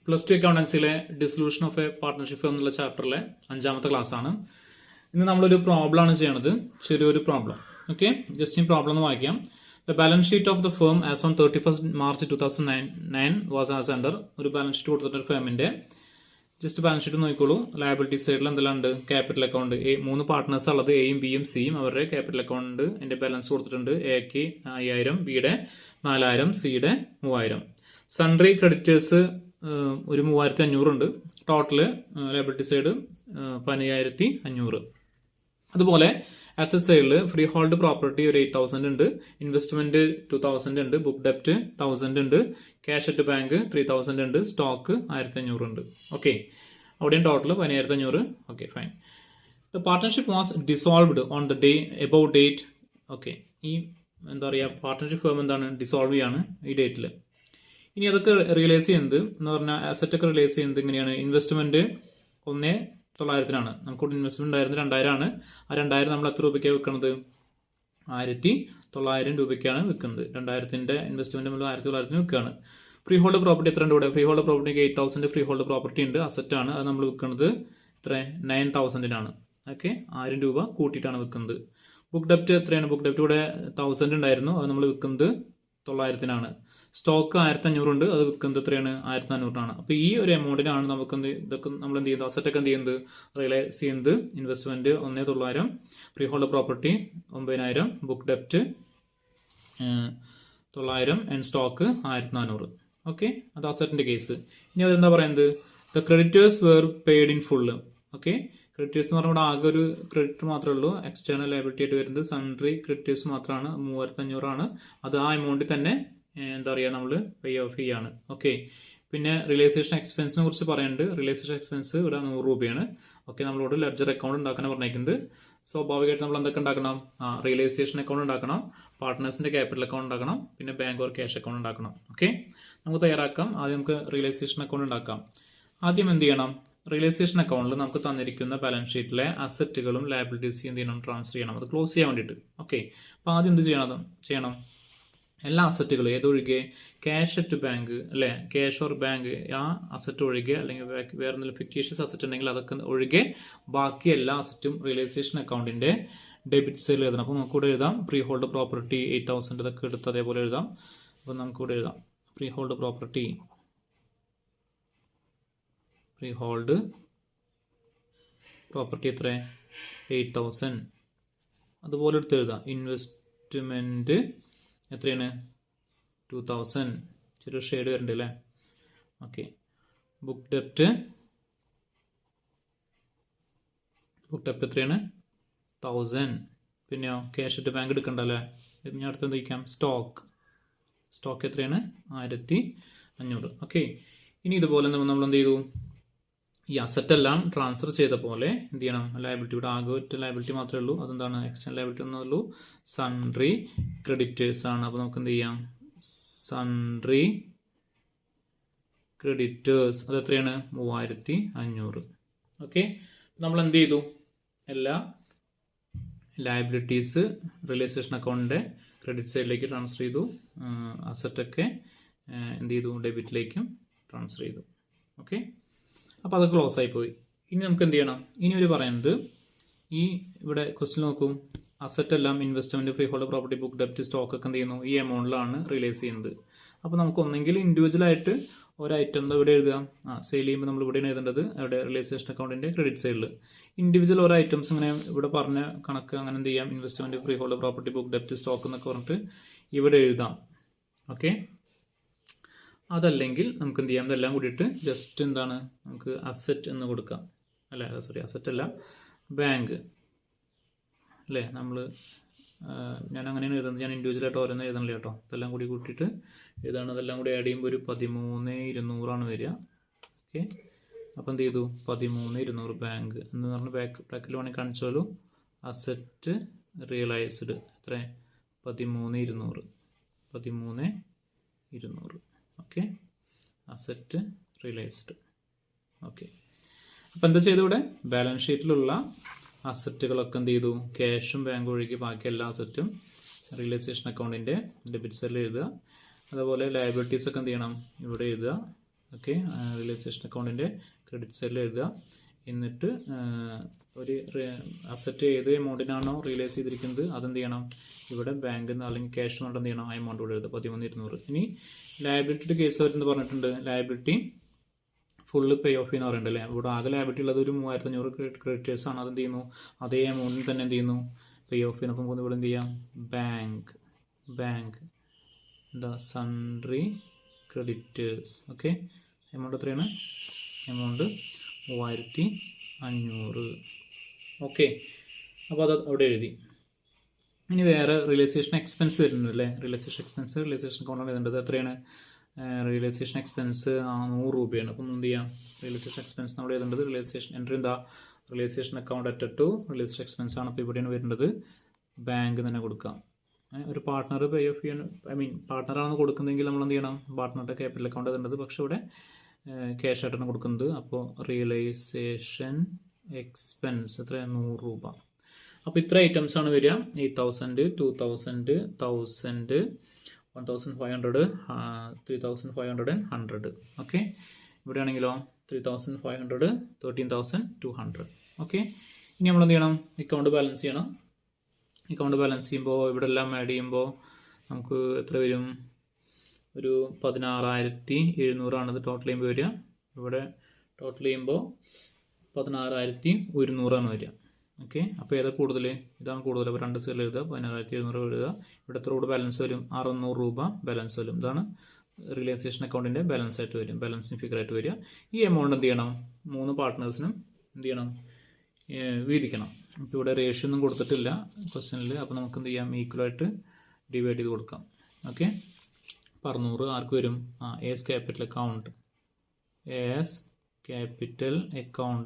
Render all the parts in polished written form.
Plus two അക്കൗണ്ടൻസിയിലെ dissolution of a partnership എന്നുള്ള ചാപ്റ്ററിലെ 5ാമത്തെ ക്ലാസ് ആണ്. ഇന്ന് നമ്മളൊരു പ്രോബ്ലം ആണ് ചെയ്യണത്, ചെറിയൊരു പ്രോബ്ലം. ഓക്കെ, ജസ്റ്റ് ഈ പ്രോബ്ലം ഒന്ന് വായിക്കാം. The balance sheet of the firm as on 31st March 2009 was as under. ഒരു ബാലൻസ് ഷീറ്റ് കൊടുത്തിട്ട് ഫേമിന്റെ ജസ്റ്റ് ബാലൻസ് ഷീറ്റ് നോക്കിക്കോളൂ. ലയബിലിറ്റി സൈഡിൽ എന്തെല്ലാം ഉണ്ട്? ക്യാപിറ്റൽ അക്കൗണ്ട്, 3 പാർട്ട്നേഴ്സ് ഉള്ളത്, എയും ബിയും സിയും. അവരുടെ ക്യാപിറ്റൽ അക്കൗണ്ട് എന്റെ ബാലൻസ് കൊടുത്തിട്ടുണ്ട്. എക്ക് 5000, ബിയുടെ 4000, സിയുടെ 3000. സൺട്രി ക്രെഡിറ്റേഴ്സ് ഒരു 3500 ഉണ്ട്. Total liability side 10500. അതുപോലെ അസറ്റ് സൈഡിൽ ഫ്രീ ഹോൾഡ് പ്രോപ്പർട്ടി ഒരു 8000 ഉണ്ട്, ഇൻവെസ്റ്റ്മെന്റ് 2000 ഉണ്ട്, ബുക്ക് ഡെപ്റ്റ് 1000 ഉണ്ട്, ക്യാഷ് അറ്റ് ബാങ്ക് 3000 ഉണ്ട്, സ്റ്റോക്ക് 1500 ഉണ്ട്. ഓക്കെ, അവിടെയും total 10500. Okay, fine. The partnership was dissolved on the day above date. Okay, ഈ എന്താ പറയുക, പാർട്ട്ണർഷിപ്പ് ഫേം എന്താണ്, ഡിസോൾവ് ചെയ്യാണ് ഈ ഡേറ്റിൽ. ഇനി അതൊക്കെ റിയലൈസ് ചെയ്യുന്നത് എന്ന് പറഞ്ഞാൽ അസറ്റ് ഒക്കെ റിയലൈസ് ചെയ്യുന്നത് എങ്ങനെയാണ്? ഇൻവെസ്റ്റ്മെന്റ് 1,900 നമുക്കിവിടെ ഇൻവെസ്റ്റ്മെന്റ് ഉണ്ടായിരുന്നത് 2000 ആണ്. ആ 2000 നമ്മൾ എത്ര രൂപയ്ക്കാണ് വിൽക്കുന്നത്? 1900 രൂപയ്ക്കാണ് വിൽക്കുന്നത്. 2000ന്റെ ഇൻവെസ്റ്റ്മെന്റ് നമ്മൾ 1900 വിൽക്കുകയാണ്. ഫ്രീ ഹോൾഡ് പ്രോപ്പർട്ടി എത്ര ഉണ്ട് ഇവിടെ? ഫ്രീ ഹോൾഡ് പ്രോപ്പർട്ടിക്ക് 8000 ഫ്രീ ഹോൾഡ് പ്രോപ്പർട്ടി ഉണ്ട്, അസറ്റ് ആണ്. അത് നമ്മൾ വിൽക്കുന്നത് എത്ര? 9000-നാണ്. ഓക്കെ, 1000 രൂപ കൂട്ടിയിട്ടാണ് വിൽക്കുന്നത്. ബുക്ക് ഡെപ്റ്റ് എത്രയാണ്? ബുക്ക് ഡെപ്റ്റ് ഇവിടെ 1000 ഉണ്ടായിരുന്നു, അത് നമ്മൾ വിൽക്കുന്നത് 900-നാണ്. സ്റ്റോക്ക് 1500 ഉണ്ട്, അത് വിൽക്കുന്നത് എത്രയാണ്? 1400-ആണ്. അപ്പോൾ ഈ ഒരു എമൗണ്ടിനാണ് നമുക്ക് ഇതൊക്കെ നമ്മൾ എന്ത് ചെയ്യുന്നത്? അസറ്റ് ഒക്കെ എന്ത് ചെയ്യുന്നത്? റിയലൈസ് ചെയ്യുന്നത്. Investment 1900, free hold property 9000, book ഡെപ്റ്റ് 900 ആൻഡ് സ്റ്റോക്ക് 1400. ഓക്കെ, അത് അസറ്റിന്റെ കേസ്. ഇനി അതെന്താ പറയുന്നത്? The creditors were paid in full. Okay, creditors എന്ന് പറഞ്ഞാൽ ആകെ ഒരു ക്രെഡിറ്റ് മാത്രമേ ഉള്ളൂ. എക്സ്റ്റേണൽ ലയബിലിറ്റി ആയിട്ട് വരുന്നത് സൺട്രി ക്രെഡിറ്റേഴ്സ് മാത്രമാണ്, 3500 ആണ്. അത് ആ എമൗണ്ടിൽ തന്നെ എന്താ പറയുക, നമ്മൾ പേ ഓഫ് ചെയ്യാണ്. ഓക്കെ, പിന്നെ റിയലൈസേഷൻ എക്സ്പെൻസിനെ കുറിച്ച് പറയുന്നുണ്ട്. റിയലൈസേഷൻ എക്സ്പെൻസ് ഇവിടെ 100 രൂപയാണ്. ഓക്കെ, നമ്മളോട് ലെഡ്ജർ അക്കൗണ്ട് ഉണ്ടാക്കാൻ പറഞ്ഞേക്കുന്നത്. സ്വാഭാവികമായിട്ട് നമ്മൾ എന്തൊക്കെ ഉണ്ടാക്കണം? റിയലൈസേഷൻ അക്കൗണ്ട് ഉണ്ടാക്കണം, പാർട്ട്നേഴ്സിന്റെ ക്യാപിറ്റൽ അക്കൗണ്ട് ഉണ്ടാക്കണം, പിന്നെ ബാങ്ക് ഓർ ക്യാഷ് അക്കൗണ്ട് ഉണ്ടാക്കണം. ഓക്കെ, നമുക്ക് തയ്യാറാക്കാം. ആദ്യം നമുക്ക് റിയലൈസേഷൻ അക്കൗണ്ട് ഉണ്ടാക്കാം. ആദ്യം എന്ത് ചെയ്യണം? റിയലൈസേഷൻ അക്കൗണ്ടിൽ നമുക്ക് തന്നിരിക്കുന്ന ബാലൻസ് ഷീറ്റിലെ അസറ്റുകളും ലയബിലിറ്റീസും എന്ത് ചെയ്യണം? ട്രാൻസ്ഫർ ചെയ്യണം, അത് ക്ലോസ് ചെയ്യാൻ വേണ്ടിയിട്ട്. ഓക്കെ, അപ്പോൾ ആദ്യം എന്ത് ചെയ്യണം? എല്ലാ അസറ്റുകളും ഏതൊഴികെ ക്യാഷ് അറ്റ് ബാങ്ക്, അല്ലെ, ക്യാഷ് ഓർ ബാങ്ക്, ആ അസറ്റ് ഒഴികെ, അല്ലെങ്കിൽ വേറെ എന്തെങ്കിലും ഫിക്റ്റീഷ്യസ് അസറ്റ് ഉണ്ടെങ്കിൽ അതൊക്കെ ഒഴികെ ബാക്കി എല്ലാ അസറ്റും റിയലൈസേഷൻ അക്കൗണ്ടിന്റെ ഡെബിറ്റ് സൈഡിൽ എഴുതണം. അപ്പോൾ നമുക്കിവിടെ എഴുതാം ഫ്രീ ഹോൾഡ് പ്രോപ്പർട്ടി 8000 ഇതൊക്കെ എടുത്ത് അതേപോലെ എഴുതാം. അപ്പോൾ നമുക്കിവിടെ എഴുതാം ഫ്രീ ഹോൾഡ് പ്രോപ്പർട്ടി എത്ര? 8000. അതുപോലെ എടുത്ത് എഴുതാം. ഇൻവെസ്റ്റ്മെന്റ് എത്രയാണ്? 2000. ചെറിയ ഷെയ്ഡ് വരുന്നുണ്ട് അല്ലേ? ഓക്കെ, ബുക്ക് ഡെപ്റ്റ് എത്രയാണ്? 1000. പിന്നെയോ ക്യാഷ് അറ്റ് ബാങ്ക് എടുക്കണ്ട അല്ലേ? ഞാൻ അടുത്ത് എന്ത് വയ്ക്കാം? സ്റ്റോക്ക് എത്രയാണ്? 1500. ഓക്കെ, ഇനി ഇതുപോലെ നമ്മൾ എന്ത് ചെയ്തു? ഈ അസറ്റ് എല്ലാം ട്രാൻസ്ഫർ ചെയ്ത പോലെ എന്ത് ചെയ്യണം? ലയബിലിറ്റി, ഇവിടെ ആകെ ഒറ്റ ലയബിലിറ്റി മാത്രമേ ഉള്ളൂ. അതെന്താണ്? എക്സ്റ്റേണൽ ലയബിലിറ്റി ഒന്നുള്ളൂ, സൺട്രി ക്രെഡിറ്റേഴ്സ് ആണ്. അപ്പോൾ നമുക്ക് എന്ത് ചെയ്യാം? സൺട്രി ക്രെഡിറ്റേഴ്സ് അത് എത്രയാണ്? 3500. ഓക്കെ, നമ്മൾ എന്ത് ചെയ്തു? എല്ലാ ലയബിലിറ്റീസ് റിയലൈസേഷൻ അക്കൗണ്ടിന്റെ ക്രെഡിറ്റ് സൈഡിലേക്ക് ട്രാൻസ്ഫർ ചെയ്തു. അസറ്റൊക്കെ എന്ത് ചെയ്തു? ഡെബിറ്റിലേക്കും ട്രാൻസ്ഫർ ചെയ്തു. ഓക്കെ, അപ്പോൾ അത് ക്ലോസ് ആയി പോയി. ഇനി നമുക്ക് എന്ത് ചെയ്യണം? ഇനി ഒരു പറയുന്നത്, ഈ ഇവിടെ ക്വസ്റ്റ്യൻ നോക്കൂ, അസറ്റ് എല്ലാം investment, free hold property, book ഡെപ്റ്റ്, സ്റ്റോക്ക് ഒക്കെ എന്ത് ചെയ്യുന്നു? ഈ എമൗണ്ടിലാണ് റിയലൈസ് ചെയ്യുന്നത്. അപ്പോൾ നമുക്ക് ഒന്നെങ്കിൽ ഇൻഡിവിജ്വൽ ആയിട്ട് ഒരു ഐറ്റം ഇവിടെ എഴുതുക. സെയിൽ ചെയ്യുമ്പോൾ നമ്മൾ ഇവിടെയാണ് എഴുതേണ്ടത്, അവിടെ റിയലൈസേഷൻ അക്കൗണ്ടിന്റെ ക്രെഡിറ്റ് സൈഡിൽ. ഇൻഡിവിജ്വൽ ഓരോ ഐറ്റംസ് ഇങ്ങനെ ഇവിടെ പറഞ്ഞ കണക്ക് അങ്ങനെ എന്ത് ചെയ്യാം? Investment, free hold property, book ഡെപ്റ്റ്, സ്റ്റോക്ക് എന്നൊക്കെ പറഞ്ഞിട്ട് ഇവിടെ എഴുതാം. ഓക്കെ, അതല്ലെങ്കിൽ നമുക്ക് എന്ത് ചെയ്യാം? ഇതെല്ലാം കൂടിയിട്ട് ജസ്റ്റ് എന്താണ്, നമുക്ക് അസറ്റ് എന്ന് കൊടുക്കാം. അല്ലേ, സോറി, അസറ്റ് അല്ല, ബാങ്ക് അല്ലേ. ഞാൻ അങ്ങനെയാണ് എഴുതുന്നത്, ഞാൻ ഇൻഡിവിജ്വലായിട്ട് ഓരോന്ന് എഴുതണില്ല കേട്ടോ. ഇതെല്ലാം കൂടി കൂട്ടിയിട്ട് എഴുതാണ്. അതെല്ലാം കൂടി ആഡ് ചെയ്യുമ്പോൾ ഒരു 13,200 വരിക. ഓക്കെ, അപ്പം എന്ത് ചെയ്തു? 13,200 ബാങ്ക് എന്ന് പറഞ്ഞ് ബാക്കിൽ വേണമെങ്കിൽ കാണിച്ചാലും അസറ്റ് റിയലൈസ്ഡ് എത്ര? 13,200. Okay, asset realised. ഓക്കെ, അപ്പം എന്താ ചെയ്തു? ഇവിടെ ബാലൻസ് ഷീറ്റിലുള്ള അസറ്റുകളൊക്കെ എന്ത് ചെയ്തു? ക്യാഷും ബാങ്ക് ഒഴികെ ബാക്കി എല്ലാ അസറ്റും റിയലൈസേഷൻ അക്കൗണ്ടിന്റെ ഡെബിറ്റ് സൈഡിൽ എഴുതുക. അതുപോലെ ലയബിലിറ്റീസ് ഒക്കെ എന്ത് ചെയ്യണം? ഇവിടെ എഴുതുക. ഓക്കെ, റിയലൈസേഷൻ അക്കൗണ്ടിൻ്റെ ക്രെഡിറ്റ് സൈഡിൽ എഴുതുക. എന്നിട്ട് ഒരു അസറ്റ് ഏത് എമൗണ്ടിനാണോ റിയലൈസ് ചെയ്തിരിക്കുന്നത് അതെന്ത് ചെയ്യണം, ഇവിടെ ബാങ്കിൽ നിന്ന് അല്ലെങ്കിൽ ക്യാഷ് കൊണ്ട് എന്ത് ചെയ്യണം, ആ എമൗണ്ട് ഇവിടെ എഴുതുക 13,200. ഇനി ലയബിലിറ്റിയുടെ കേസ് വരുന്നത് പറഞ്ഞിട്ടുണ്ട്, ലയബിലിറ്റി ഫുള്ള് പേ ഓഫ് എന്ന് പറയുന്നുണ്ട് അല്ലേ. ഇവിടെ ആകെ ലയബിലിറ്റി ഉള്ളത് ഒരു 3,500 ക്രെഡിറ്റേഴ്സ് ആണ്. അതെന്ത് ചെയ്യുന്നു, അതേ എമൗണ്ടിൽ തന്നെ എന്ത് ചെയ്യുന്നു, പേ ഓഫ് ചെയ്യുന്നപ്പം പോകുന്നത് ഇവിടെ എന്ത് ചെയ്യാം, ബാങ്ക് എന്താ സൺട്രി ക്രെഡിറ്റേഴ്സ്. ഓക്കെ, എമൗണ്ട് എത്രയാണ്, എമൗണ്ട് 3,500. ഓക്കെ, അപ്പോൾ അത് അവിടെ എഴുതി. ഇനി വേറെ റിയലൈസേഷൻ എക്സ്പെൻസ് വരുന്നുണ്ട് അല്ലേ. റിയലൈസേഷൻ അക്കൗണ്ടാണ് എഴുതേണ്ടത്. എത്രയാണ്, റിയലൈസേഷൻ എക്സ്പെൻസ് 100 രൂപയാണ്. അപ്പം എന്ത് ചെയ്യാം, റിയലൈസേഷൻ എക്സ്പെൻസ് നമ്മൾ എഴുതേണ്ടത് റിയലൈസേഷൻ എൻട്രി എന്താ, realisation account added to realisation expense ആണ്. അപ്പോൾ ഇവിടെയാണ് വരുന്നത്, ബാങ്ക് തന്നെ കൊടുക്കാം. ഒരു പാർട്ട്ണർ പേ ഓഫ് ചെയ്യാൻ, പാർട്ട്ണറാണ് കൊടുക്കുന്നതെങ്കിൽ നമ്മൾ എന്ത് ചെയ്യണം, പാർട്ട്ണറുടെ ക്യാപിറ്റൽ അക്കൗണ്ട് എഴുതേണ്ടത്. പക്ഷെ ഇവിടെ ക്യാഷ് ആയിട്ടാണ് കൊടുക്കുന്നത്. അപ്പോൾ റിയലൈസേഷൻ എക്സ്പെൻസ് എത്ര, 100 രൂപ. അപ്പോൾ ഇത്ര ഐറ്റംസ് ആണ് വരിക, 8,000, 2,000, 1,000, 1,500, 3,500 and 100. ഓക്കെ, ഇവിടെയാണെങ്കിലോ 3,500, 13,200. ഓക്കെ, ഇനി നമ്മൾ എന്ത് ചെയ്യണം, അക്കൗണ്ട് ബാലൻസ് ചെയ്യണം. അക്കൗണ്ട് ബാലൻസ് ചെയ്യുമ്പോൾ ഇവിടെ എല്ലാം ആഡ് ചെയ്യുമ്പോൾ നമുക്ക് എത്ര വരും, ഒരു 16,700 ആണിത് ടോട്ടൽ ചെയ്യുമ്പോൾ വരിക. ഇവിടെ ടോട്ടൽ ചെയ്യുമ്പോൾ 16,100 ആണ് വരിക. ഓക്കെ, അപ്പോൾ ഏതാ കൂടുതൽ, ഇതാണ് കൂടുതൽ. അപ്പോൾ 2 സൈഡിൽ എഴുതുക, 16,700 എഴുതുക. ഇവിടെ എത്ര കൂടെ ബാലൻസ് വരും, 600 രൂപ ബാലൻസ് വരും. ഇതാണ് റിയലൈസേഷൻ അക്കൗണ്ടിൻ്റെ ബാലൻസ് ആയിട്ട് വരും, ബാലൻസിങ് ഫിഗർ ആയിട്ട് വരിക. ഈ എമൗണ്ട് എന്ത് ചെയ്യണം, 3 പാർട്ട്നേഴ്സിനും എന്ത് ചെയ്യണം, വീതിക്കണം. ഇപ്പോൾ ഇവിടെ റേഷ്യോ ഒന്നും കൊടുത്തിട്ടില്ല ക്വസ്റ്റ്യനിൽ. അപ്പോൾ നമുക്ക് എന്ത് ചെയ്യാം, ഈക്വലായിട്ട് ഡിവൈഡ് ചെയ്ത് കൊടുക്കാം. ഓക്കെ, 600 ആർക്ക് വരും, എസ് ക്യാപിറ്റൽ അക്കൗണ്ട്,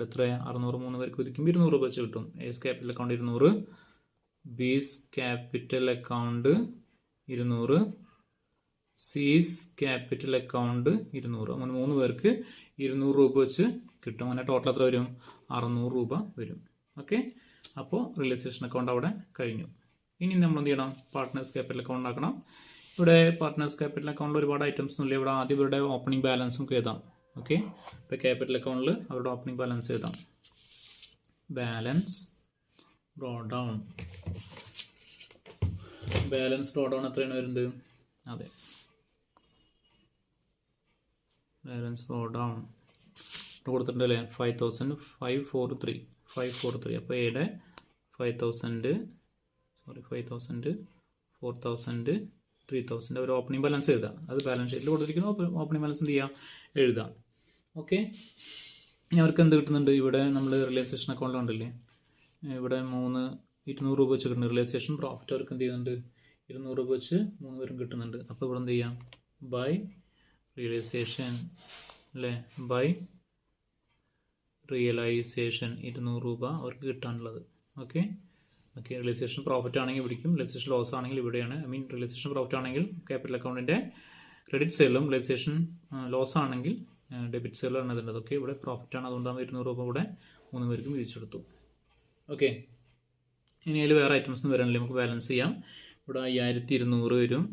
എത്ര 600 3 പേർക്ക് വിധിക്കുമ്പോൾ 200 രൂപ വെച്ച് കിട്ടും. S capital account 200, B's capital account 200, സീസ് ക്യാപിറ്റൽ അക്കൗണ്ട് 200. അങ്ങനെ 3 പേർക്ക് 200 രൂപ വെച്ച് കിട്ടും. അങ്ങനെ ടോട്ടൽ എത്ര വരും, 600 രൂപ വരും. ഓക്കെ, അപ്പോൾ റിയലൈസേഷൻ അക്കൗണ്ട് അവിടെ കഴിഞ്ഞു. ഇനി നമ്മൾ എന്ത് ചെയ്യണം, പാർട്ട്നേഴ്സ് ക്യാപിറ്റൽ അക്കൗണ്ട് ആക്കണം. ഇവിടെ പാർട്ട്നേഴ്സ് ക്യാപിറ്റൽ അക്കൗണ്ടിൽ ഒരുപാട് ഐറ്റംസ് ഒന്നുമില്ല. ഇവിടെ ആദ്യം ഇവരുടെ ഓപ്പണിംഗ് ബാലൻസ് നമുക്ക് എഴുതാം. ഓക്കെ, ഇപ്പോൾ ക്യാപിറ്റൽ അക്കൗണ്ടിൽ അവരുടെ ഓപ്പണിംഗ് ബാലൻസ് എഴുതാം. ബാലൻസ് ഡ്രോ ഡൗൺ എത്രയാണ് വരുന്നത്, അതെ, ബാലൻസ് ഡ്രോ ഡൗൺ കൊടുത്തിട്ടുണ്ടല്ലേ, 5,543. അപ്പോൾ എയുടെ 5,000, 4,000, 3,000 ഒരു ഓപ്പണിംഗ് ബാലൻസ് എഴുതാം. അത് ബാലൻസ് ഷീറ്റിൽ കൊടുത്തിരിക്കുന്നു. ഓപ്പണിംഗ് ബാലൻസ് എന്ത് ചെയ്യാം, എഴുതാം. ഓക്കെ, ഇനി അവർക്ക് എന്ത് കിട്ടുന്നുണ്ട്, ഇവിടെ നമ്മൾ റിയലൈസേഷൻ അക്കൗണ്ട് ഉണ്ടല്ലേ, ഇവിടെ 200 രൂപ വെച്ച് കിട്ടുന്നുണ്ട്. റിയലൈസേഷൻ പ്രോഫിറ്റ് അവർക്ക് എന്ത് ചെയ്യുന്നുണ്ട്, 200 രൂപ വെച്ച് 3 പേരും കിട്ടുന്നുണ്ട്. അപ്പോൾ ഇവിടെ എന്ത് ചെയ്യാം, ബൈ റിയലൈസേഷൻ അല്ലേ, ബൈ റിയലൈസേഷൻ 200 രൂപ അവർക്ക് കിട്ടാനുള്ളത്. ഓക്കെ, റിയലൈസേഷൻ പ്രോഫിറ്റ് ആണെങ്കിൽ ഇവിടേക്കും, റിയലൈസേഷൻ ലോസ് ആണെങ്കിൽ ഇവിടെയാണ്. റിയലൈസേഷൻ പ്രോഫിറ്റ് ആണെങ്കിൽ ക്യാപിറ്റൽ അക്കൗണ്ടിൻ്റെ ക്രെഡിറ്റ് സൈഡിലും, റിയലൈസേഷൻ ലോസ് ആണെങ്കിൽ ഡെബിറ്റ് സൈഡിലാണ് ഇതിൻ്റെ. ഓക്കെ, ഇവിടെ പ്രോഫിറ്റ് ആണ്, അതുകൊണ്ടാണ് 200 രൂപ ഇവിടെ 3 പേർക്കും വിധിച്ചെടുത്തു. ഓക്കെ, ഇനി അതിൽ വേറെ ഐറ്റംസ് വരാനില്ല, നമുക്ക് ബാലൻസ് ചെയ്യാം. ഇവിടെ 5,200 വരും,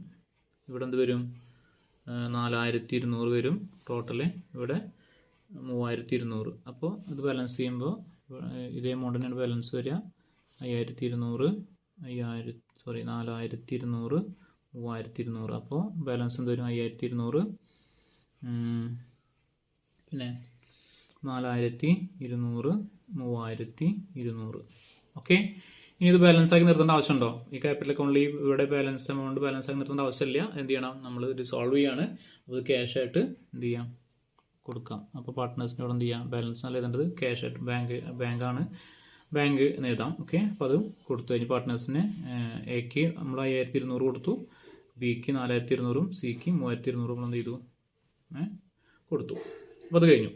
ഇവിടെ എന്ത് വരും, 4,200 വരും ടോട്ടല്, ഇവിടെ 3,200. അപ്പോൾ ഇത് ബാലൻസ് ചെയ്യുമ്പോൾ ഇതേ എമൗണ്ടിനാണ് ബാലൻസ് വരിക, 5,200, 4,200, 3,200. അപ്പോൾ ബാലൻസ് എന്ത് വരും, 5,200, പിന്നെ 4,200, 3,200. ഓക്കെ, ഇനി ഇത് ബാലൻസ് ആക്കി നിർത്തേണ്ട ആവശ്യമുണ്ടോ, ഈ ക്യാപിറ്റൽ അക്കൗണ്ടിൽ ഇവിടെ എമൗണ്ട് ബാലൻസ് ആക്കി നിർത്തേണ്ട ആവശ്യമില്ല. എന്ത് ചെയ്യണം, നമ്മൾ ഇത് സോൾവ് ചെയ്യാണ്. അത് ക്യാഷ് ആയിട്ട് എന്ത് ചെയ്യാം, കൊടുക്കാം. അപ്പോൾ പാർട്ട്നേഴ്സിനോട് എന്ത് ചെയ്യാം, ബാലൻസ് നല്ല എഴുതേണ്ടത് ക്യാഷ് ആയിട്ട്, ബാങ്ക് എന്ന് എഴുതാം. ഓക്കെ, അപ്പോൾ അത് കൊടുത്തു കഴിഞ്ഞ് പാർട്ട്നേഴ്സിന് എക്ക് നമ്മൾ 5,200 കൊടുത്തു, ബിക്ക് 4,200, സിക്ക് 3,200 എന്ത് ചെയ്തു, കൊടുത്തു. അപ്പോൾ അത് കഴിഞ്ഞു.